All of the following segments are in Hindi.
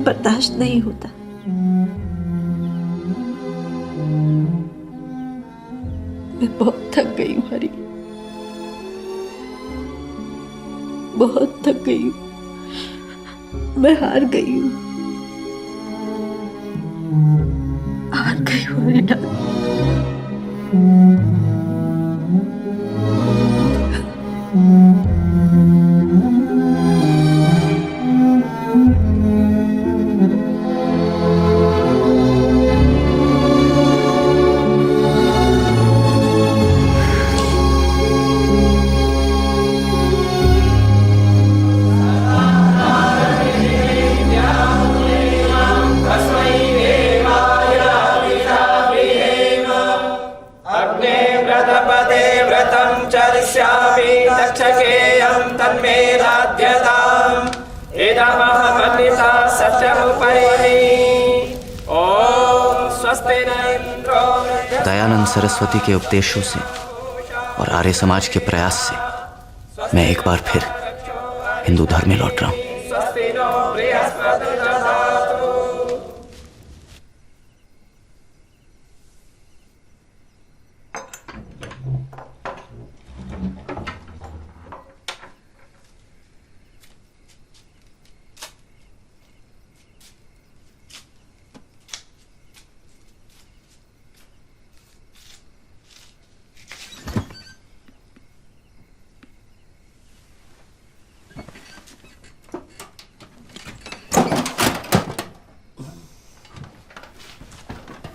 बर्दाश्त नहीं होता। मैं बहुत थक गई हूँ हरी, बहुत थक गई हूँ। मैं हार गई हूँ, हार गई हूँ रीना। दयानंद सरस्वती के उपदेशों से और आर्य समाज के प्रयास से मैं एक बार फिर हिंदू धर्म में लौट रहा हूं।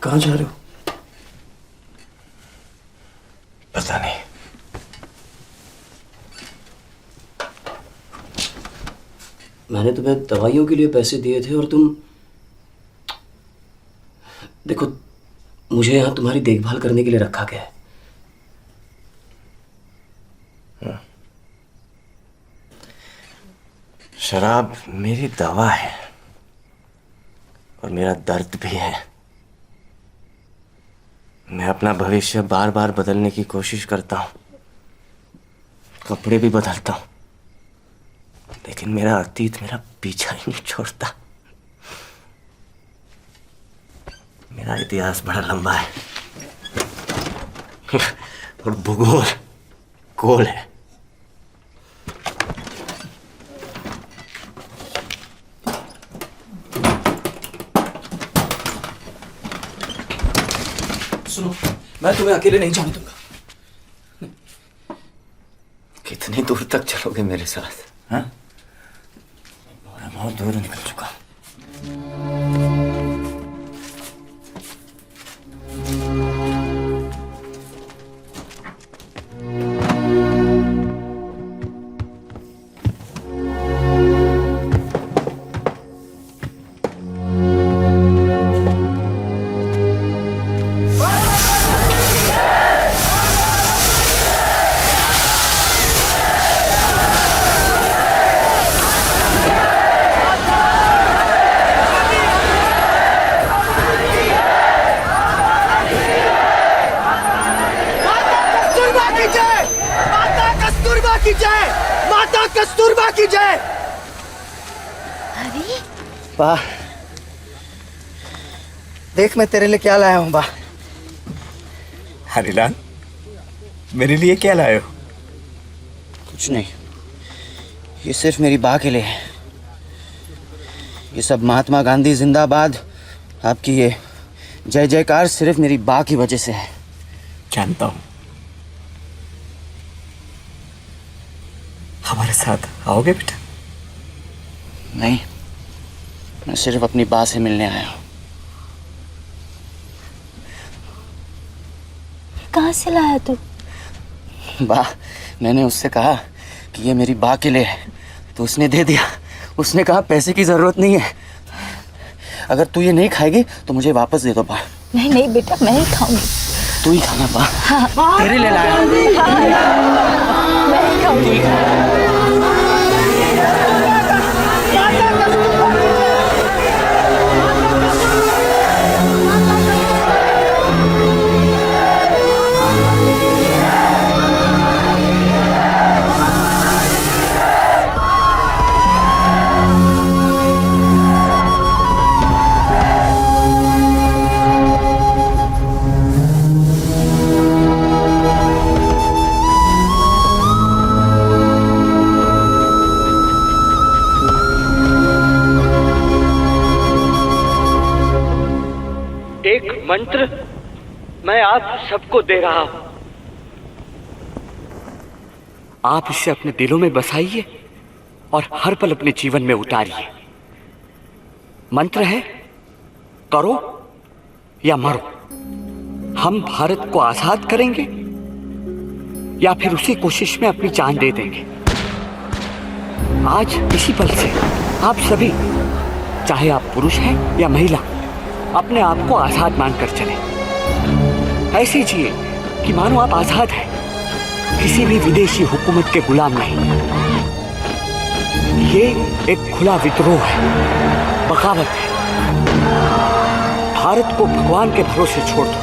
कहाँ जा रहे हो? पता नहीं। मैंने तुम्हें दवाइयों के लिए पैसे दिए थे और तुम देखो, मुझे यहाँ तुम्हारी देखभाल करने के लिए रखा गया है। शराब मेरी दवा है और मेरा दर्द भी है। मैं अपना भविष्य बार बार बदलने की कोशिश करता हूं, कपड़े भी बदलता हूं, लेकिन मेरा अतीत मेरा पीछा ही नहीं छोड़ता। मेरा इतिहास बड़ा लंबा है और भूगोल गोल है। सुनो, मैं तुम्हें अकेले नहीं जाने दूंगा। कितनी दूर तक चलोगे मेरे साथ? हाँ? मैं बहुत दूर निकल चुका हूं। की जय, माता कस्तूरबा की जय। हरी, बा, देख मैं तेरे लिए क्या लाया हूँ बा। हरिलाल, मेरे लिए क्या लाए हो? कुछ नहीं, ये सिर्फ मेरी बा के लिए है। ये सब महात्मा गांधी जिंदाबाद, आपकी ये जय जयकार सिर्फ मेरी बा की वजह से है। जानता हूं। हमारे साथ आओगे बेटा? नहीं, मैं सिर्फ अपनी बा से मिलने आया हूँ। कहाँ से लाया तू? बा, मैंने उससे कहा कि ये मेरी बा के लिए है, तो उसने दे दिया। उसने कहा पैसे की जरूरत नहीं है, अगर तू ये नहीं खाएगी तो मुझे वापस दे दो बा। नहीं नहीं बेटा, मैं ही खाऊंगी। तू ही खाना बा। हाँ, तेरे लिए लाया। मैं ही खाऊंगी। मंत्र मैं आप सबको दे रहा हूं। आप इसे अपने दिलों में बसाइए और हर पल अपने जीवन में उतारिए। मंत्र है, करो या मरो। हम भारत को आजाद करेंगे या फिर उसी कोशिश में अपनी जान दे देंगे। आज इसी पल से आप सभी, चाहे आप पुरुष हैं या महिला, अपने आप को आजाद मानकर चलें। ऐसे जिए कि मानो आप आजाद हैं, किसी भी विदेशी हुकूमत के गुलाम नहीं। ये एक खुला विद्रोह है, बगावत है। भारत को भगवान के भरोसे छोड़ दो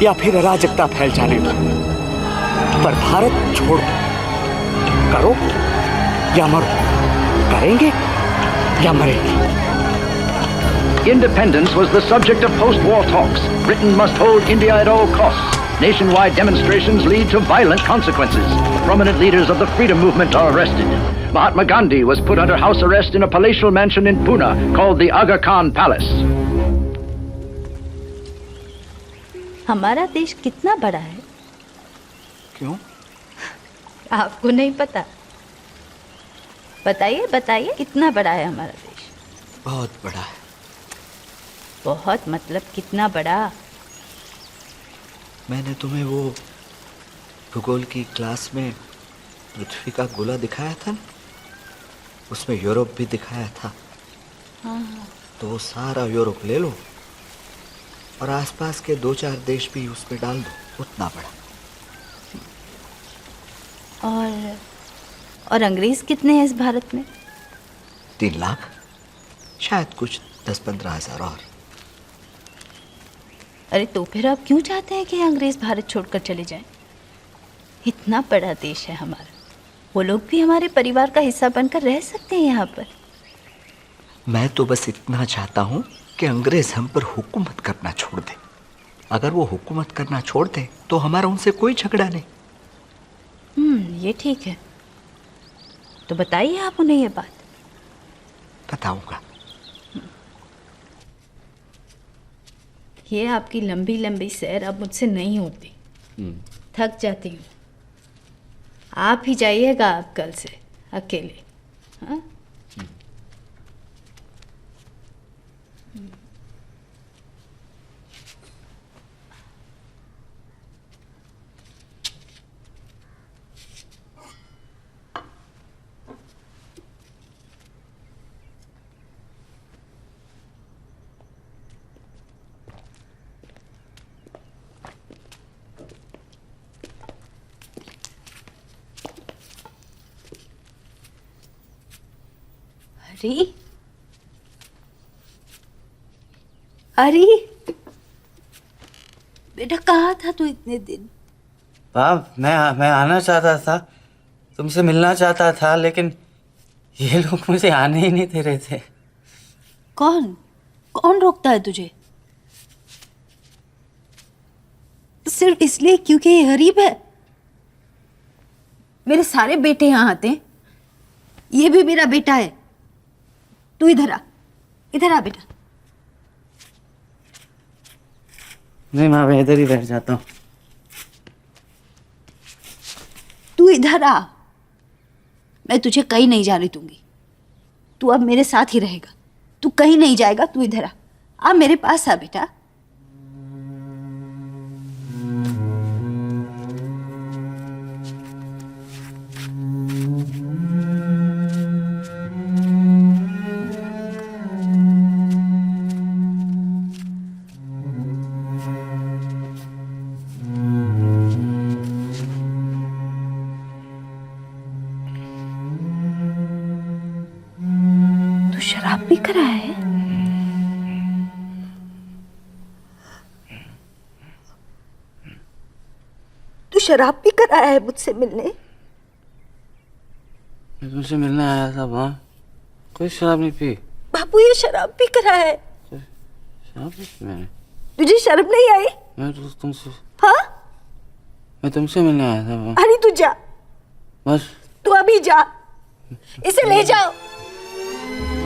या फिर अराजकता फैल जाने दो, पर भारत छोड़ दो। करो या मरो, करेंगे या मरेंगे। Independence was the subject of post-war talks. Britain must hold India at all costs. Nationwide demonstrations lead to violent consequences. Prominent leaders of the freedom movement are arrested. Mahatma Gandhi was put under house arrest in a palatial mansion in Pune called the Aga Khan Palace. हमारा देश कितना बड़ा है? क्यों? आपको नहीं पता? बताइए बताइए, कितना बड़ा है हमारा देश? बहुत बड़ा है। बहुत मतलब कितना बड़ा? मैंने तुम्हें वो भूगोल की क्लास में पृथ्वी का गोला दिखाया था ना, उसमें यूरोप भी दिखाया था। हाँ। तो वो सारा यूरोप ले लो और आसपास के 2-4 देश भी उसमें डाल दो, उतना बड़ा। और अंग्रेज कितने हैं इस भारत में? 3 लाख, शायद कुछ 10-15 हज़ार और। अरे तो फिर आप क्यों चाहते हैं कि अंग्रेज भारत छोड़कर चले जाएं? इतना बड़ा देश है हमारा, वो लोग भी हमारे परिवार का हिस्सा बनकर रह सकते हैं यहाँ पर। मैं तो बस इतना चाहता हूँ कि अंग्रेज हम पर हुकूमत करना छोड़ दे। अगर वो हुकूमत करना छोड़ दे तो हमारा उनसे कोई झगड़ा नहीं। ये ठीक है, तो बताइए आप उन्हें ये बात। बताऊंगा। ये आपकी लंबी लंबी सैर अब मुझसे नहीं होती, थक जाती हूँ। आप ही जाइएगा आप कल से अकेले। हाँ? अरे बेटा, कहाँ था तू इतने दिन? बाप, मैं आना चाहता था, तुमसे मिलना चाहता था, लेकिन ये लोग मुझे आने ही नहीं दे रहे थे। कौन रोकता है तुझे? सिर्फ इसलिए क्योंकि ये गरीब है? मेरे सारे बेटे यहाँ आते हैं, ये भी मेरा बेटा है। तू इधर आ बेटा। नहीं माँ, मैं इधर ही बैठ जाता हूँ। तू इधर आ, मैं तुझे कहीं नहीं जाने दूंगी। तू अब मेरे साथ ही रहेगा, तू कहीं नहीं जाएगा। तू इधर आ मेरे पास आ बेटा। शराब भी करा है? तू शराब भी करा है मुझसे मिलने? मैं तुमसे मिलने आया था माँ, कोई शराब नहीं पी। बापू, ये शराब भी करा है? शराब नहीं पी मैंने। तुझे शर्म नहीं आई? मैं तो तुमसे हाँ? मैं तुमसे मिलने आया था माँ। अरे तू जा, बस तू अभी जा, इसे ले जाओ,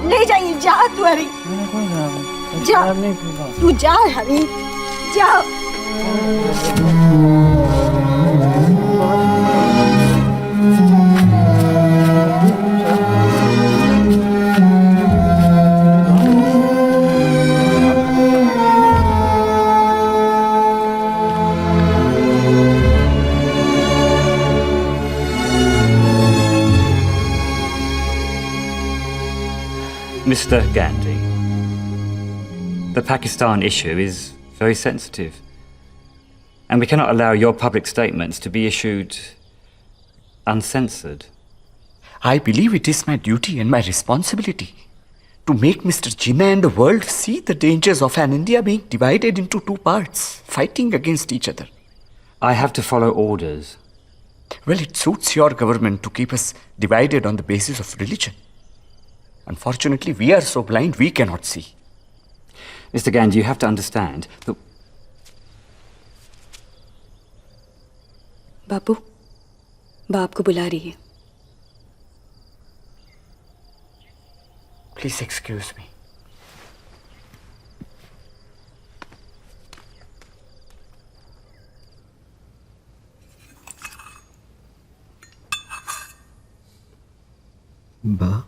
ले जाइए, जा तू। अरे मैंने कोई शराब नहीं जा, तू जा हरी, जा। Mr. Gandhi, the Pakistan issue is very sensitive, and we cannot allow your public statements to be issued uncensored. I believe it is my duty and my responsibility to make Mr. Jinnah and the world see the dangers of an India being divided into two parts, fighting against each other. I have to follow orders. Well, it suits your government to keep us divided on the basis of religion. Unfortunately, we are so blind we cannot see. Mr. Gandhi, you have to understand that... बापू, बाप को बुला रही है। Please excuse me. बा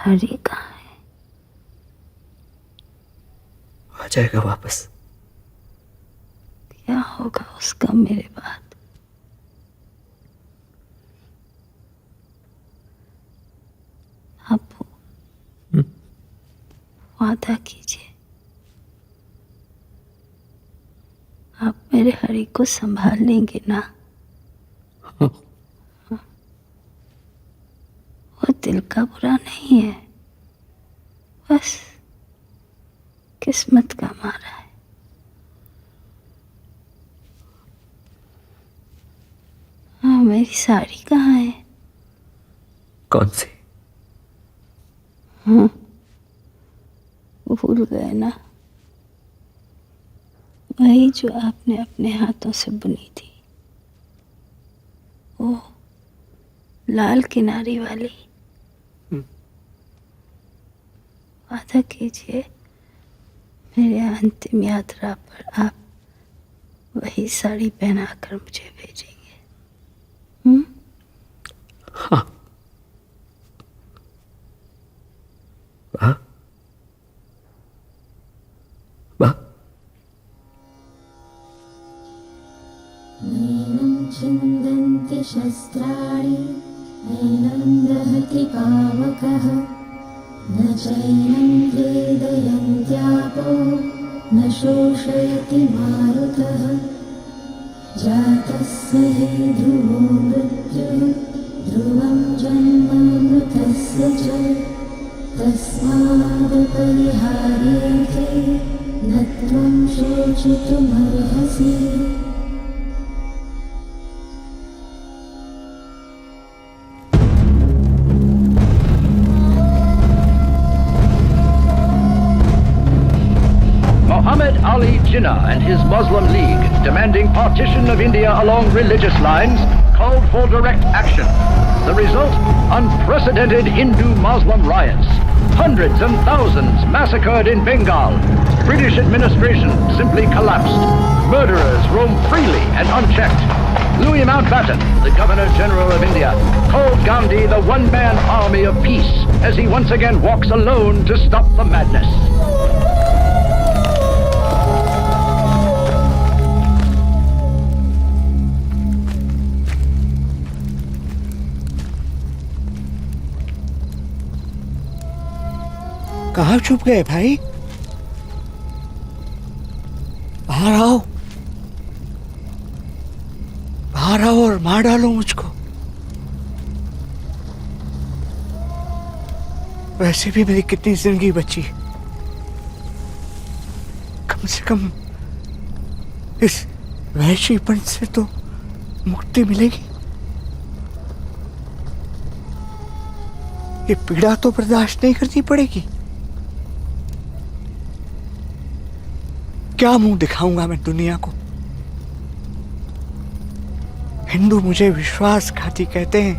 हरी कहाँ है? आ जाएगा वापस। क्या होगा उसका मेरे बाद? आप वादा कीजिए, आप मेरे हरी को संभाल लेंगे ना? वो दिल का बुरा नहीं है, बस किस्मत का मारा है। हाँ, मेरी साड़ी कहाँ है? कौन सी? हाँ, भूल गए ना? वही जो आपने अपने हाथों से बुनी थी, वो लाल किनारी वाली। वादा कीजिए, मेरे अंतिम यात्रा पर आप वही साड़ी पहनाकर मुझे भेजेंगे। हाँ। बा बा छिन्दन्ति शस्त्राणि नैनं दहति पावकः न चैनं क्लेदयन्त्यापो न शोषयति मारुतः जातस्य हि ध्रुवो मृत्युः ध्रुवं जन्मामृतस्य च तस्माद् परिहार्यते न त्वं शोचितुमर्हसि। Muhammad Ali Jinnah and his Muslim League, demanding partition of India along religious lines, called for direct action. The result? Unprecedented Hindu-Muslim riots. Hundreds and thousands massacred in Bengal. British administration simply collapsed. Murderers roam freely and unchecked. Louis Mountbatten, the Governor-General of India, called Gandhi the one-man army of peace as he once again walks alone to stop the madness. कहाँ छुप गए भाई? बाहर आओ, बाहर आओ और मार डालो मुझको। वैसे भी मेरी कितनी जिंदगी बची, कम से कम इस वैश्यपन से तो मुक्ति मिलेगी। ये पीड़ा तो बर्दाश्त नहीं करनी पड़ेगी। क्या मुंह दिखाऊंगा मैं दुनिया को? हिंदू मुझे विश्वासघाती कहते हैं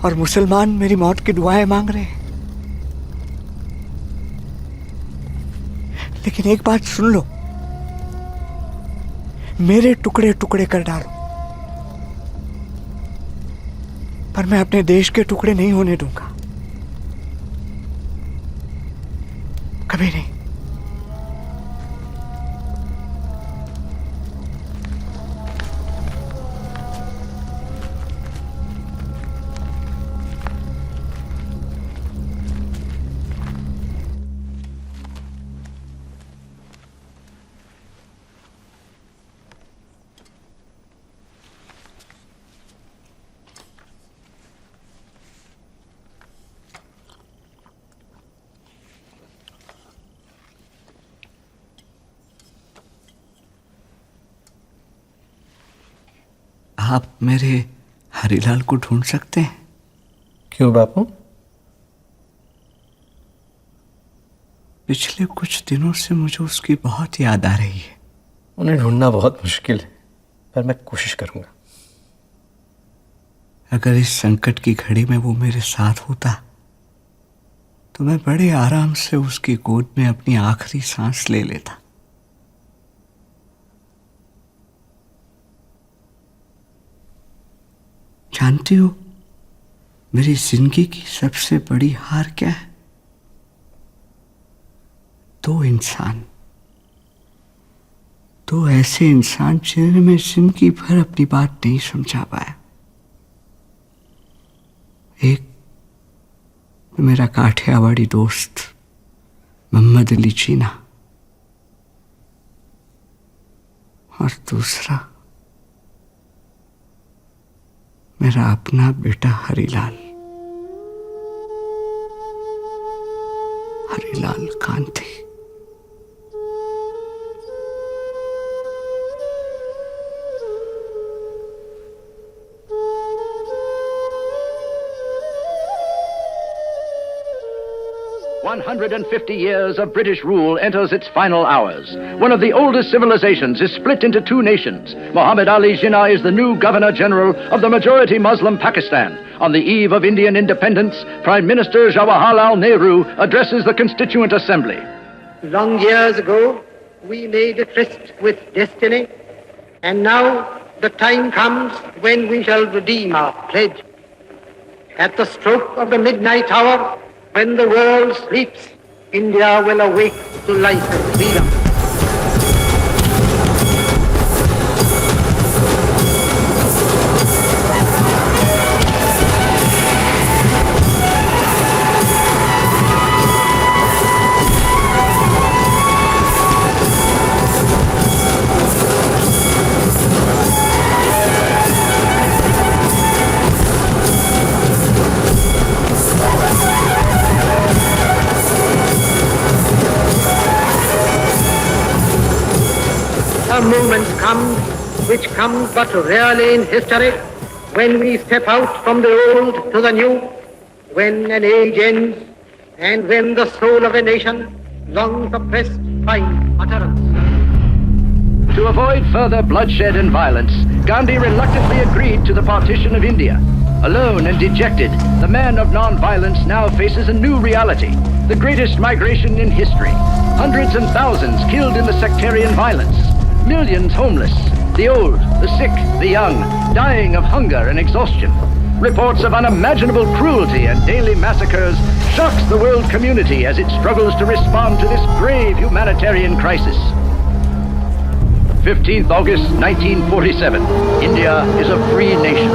और मुसलमान मेरी मौत की दुआएं मांग रहे हैं। लेकिन एक बात सुन लो, मेरे टुकड़े टुकड़े कर डालो, पर मैं अपने देश के टुकड़े नहीं होने दूंगा, कभी नहीं। आप मेरे हरीलाल को ढूंढ सकते हैं? क्यों बापू? पिछले कुछ दिनों से मुझे उसकी बहुत याद आ रही है। उन्हें ढूंढना बहुत मुश्किल है, पर मैं कोशिश करूंगा। अगर इस संकट की घड़ी में वो मेरे साथ होता तो मैं बड़े आराम से उसकी गोद में अपनी आखिरी सांस ले लेता। जानती हो मेरी जिंदगी की सबसे बड़ी हार क्या है? दो इंसान, दो ऐसे इंसान जिन्हें मैं जिंदगी भर अपनी बात नहीं समझा पाया। एक मेरा काठियावाड़ी दोस्त मोहम्मद अली जीना, और दूसरा मेरा अपना बेटा हरीलाल, हरीलाल कांति। One 150 years of British rule enters its final hours. One of the oldest civilizations is split into two nations. Muhammad Ali Jinnah is the new Governor General of the majority Muslim Pakistan. On the eve of Indian independence, Prime Minister Jawaharlal Nehru addresses the Constituent Assembly. Long years ago, we made a tryst with destiny, and now the time comes when we shall redeem our pledge. At the stroke of the midnight hour, when the world sleeps, India will awake to life and freedom. A moment comes, which comes but rarely in history, when we step out from the old to the new, when an age ends, and when the soul of a nation, long suppressed, finds utterance. To avoid further bloodshed and violence, Gandhi reluctantly agreed to the partition of India. Alone and dejected, the man of non-violence now faces a new reality, the greatest migration in history. Hundreds and thousands killed in the sectarian violence. Millions homeless, the old, the sick, the young, dying of hunger and exhaustion. Reports of unimaginable cruelty and daily massacres shocks the world community as it struggles to respond to this grave humanitarian crisis. 15th August 1947. India is a free nation.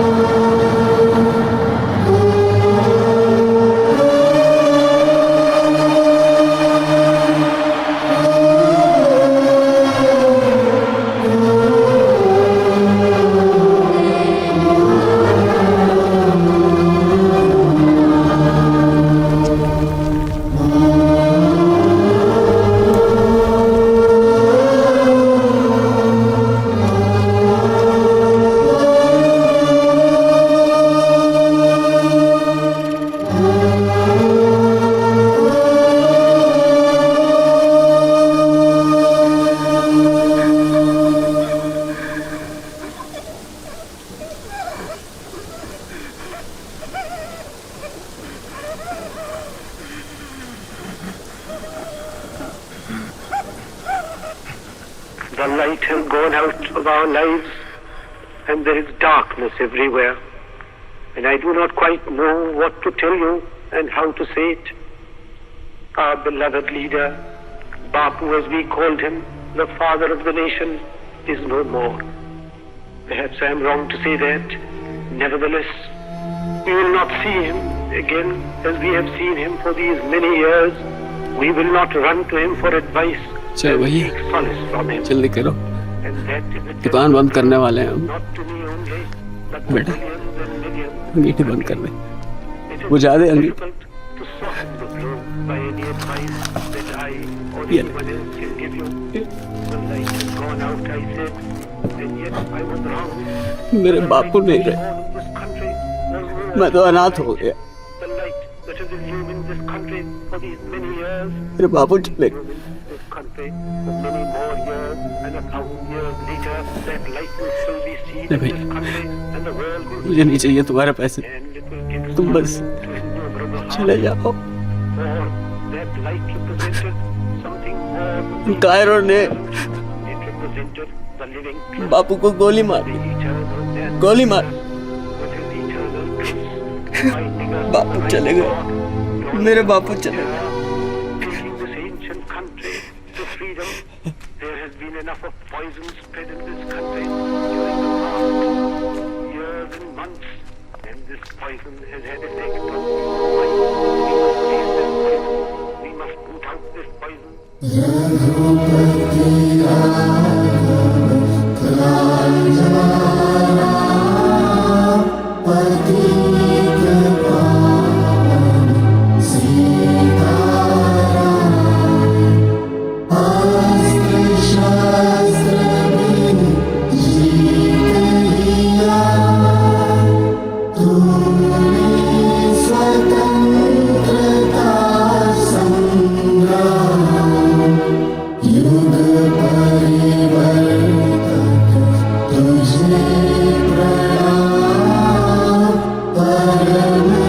The light has gone out of our lives, and there is darkness everywhere. And I do not quite know what to tell you and how to say it. Our beloved leader, Bapu as we called him, the father of the nation, is no more. Perhaps I am wrong to say that. Nevertheless, we will not see him again as we have seen him for these many years. We will not run to him for advice. चलो भैया Seek solace from him. जल्दी करो, And that is the दुकान बंद करने वाले हैं हम। not to me only, but बेटा millions and millions. अंगीठी बंद कर दे, It is बुझा दे अंगीठी। difficult to soften the blow by any advice that I or Yeah. anyone else can give you. The light has gone out, I said, and yet I was wrong. मेरे बापू नहीं रहे, All of this country was ruined. मैं तो अनाथ हो गया। The light that has illumined this country for these many years, मेरे बापू चले गए। illumined this country for many more years, and 1,000 years later, that light will still be seen in नहीं this country, and the world will मुझे नहीं चाहिए तुम्हारे पैसे, and it will give तुम बस to innumerable चले hearts. जाओ। For that light represented something more than कायरों ने it represented the living truth, बापू को गोली मार the दी, eternal death, गोली मार। with his eternal truth, reminding us Bapu of the चले right गए, God, मेरे बापू चले गए। taking this ancient country to freedom. There has been enough of poison spread in this country during the past years and months, and this poison has had effect on human life. We must save this poison. We must root out this poison. तुझे प्रणाम परम